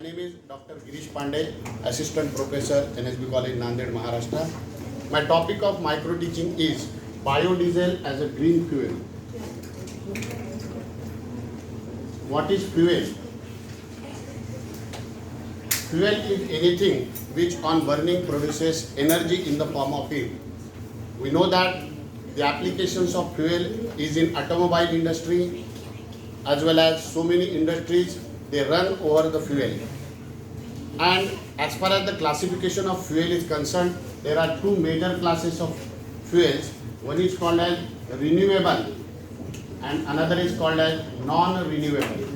My name is Dr. Girish Pandey, Assistant Professor, NSB College, Nanded, Maharashtra. My topic of micro teaching is biodiesel as a green fuel. What is fuel? Fuel is anything which on burning produces energy in the form of heat. We know that the applications of fuel is in automobile industry as well as so many industries. They run over the fuel. And as far as the classification of fuel is concerned, there are two major classes of fuels. One is called as renewable and another is called as non-renewable.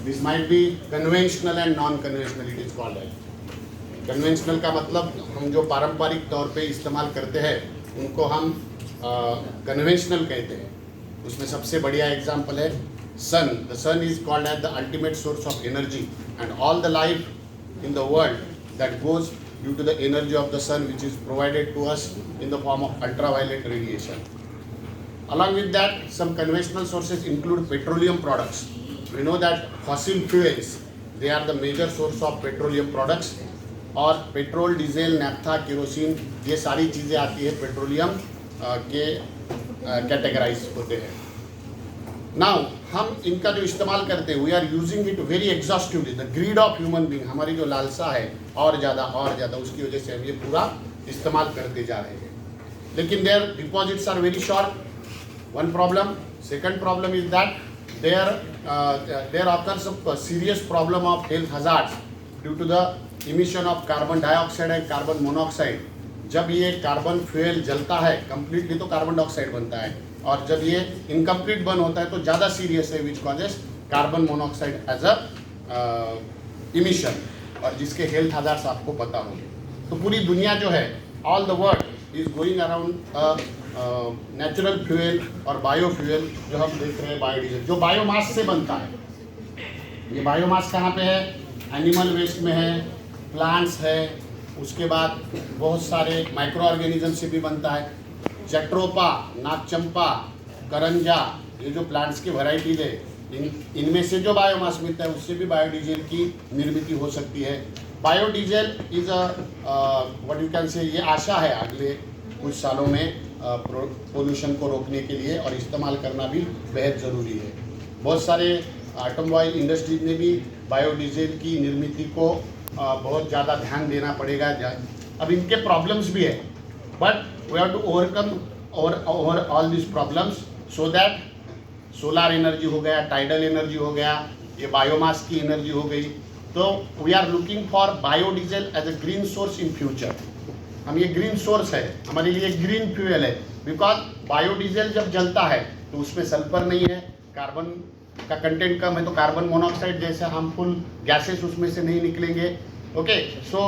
This might be conventional and non-conventional, it is called as. Conventional का मतलब हम जो पारंपरिक तौर पे इस्तेमाल करते हैं उनको हम conventional कहते हैं. उसमें सबसे बढ़िया एग्जाम्पल है sun. The sun is called as the ultimate source of energy, and all the life in the world that goes due to the energy of the sun, which is provided to us in the form of ultraviolet radiation. Along with that, some conventional sources include petroleum products. We know that fossil fuels, they are the major source of petroleum products. और petrol, diesel, naphtha, kerosene, ये सारी चीज़ें आती है petroleum के categorise होते हैं. Now हम इनका जो इस्तेमाल करते हैं, we are using it very exhaustively. The greed of human being, हमारी जो लालसा है और ज़्यादा, उसकी वजह से हम ये पूरा इस्तेमाल करते जा रहे हैं. लेकिन their deposits are very short. One problem. Second problem is that there occurs a serious problem of health hazards due to the emission of carbon dioxide and carbon monoxide. जब ये कार्बन फ्यूल जलता है completely तो carbon dioxide बनता है, और जब ये इनकम्प्लीट बर्न होता है तो ज़्यादा सीरियस है, which causes carbon monoxide as a emission, और जिसके हेल्थ हजार्ड्स आपको पता होंगे. तो पूरी दुनिया जो है, all the world is going around natural fuel और बायो फ्यूल जो हम देख रहे हैं, बायोडीजल जो बायोमास से बनता है. ये बायोमास कहाँ पे है? एनिमल वेस्ट में है, प्लांट्स है, उसके बाद बहुत सारे माइक्रो ऑर्गेनिज्म से भी बनता है. जट्रोपा, नागचंपा, करंजा, ये जो प्लांट्स की वैरायटीज है, इनमें से जो बायोमास मिलता है उससे भी बायोडीजल की निर्मित हो सकती है. Biodiesel is a what you can say, ये आशा है अगले कुछ सालों में पोल्यूशन को रोकने के लिए, और इस्तेमाल करना भी बेहद ज़रूरी है. बहुत सारे ऑटोमोबाइल इंडस्ट्रीज में भी बायोडीजल की निर्मित को बहुत ज़्यादा ध्यान देना पड़ेगा. अब इनके प्रॉब्लम्स भी है, but we have to over all this problems so that solar energy हो गया, टाइडल एनर्जी हो गया, ये बायोमास की एनर्जी हो गई. तो we are looking for biodiesel as a green source in future. हम ये ग्रीन सोर्स है, हमारे लिए ग्रीन फ्यूल है, बिकॉज बायोडीजल जब जलता है तो उसमें सल्फर नहीं है, कार्बन का कंटेंट कम है, तो कार्बन मोनोऑक्साइड जैसे हार्मफुल गैसेस उसमें से नहीं निकलेंगे. Okay, so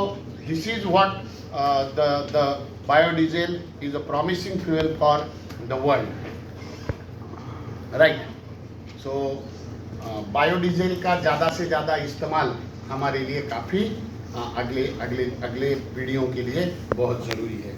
this is what the biodiesel is a promising fuel for the world, right. So biodiesel का ज़्यादा से ज़्यादा इस्तेमाल हमारे लिए काफ़ी अगले पीढ़ियों के लिए बहुत ज़रूरी है.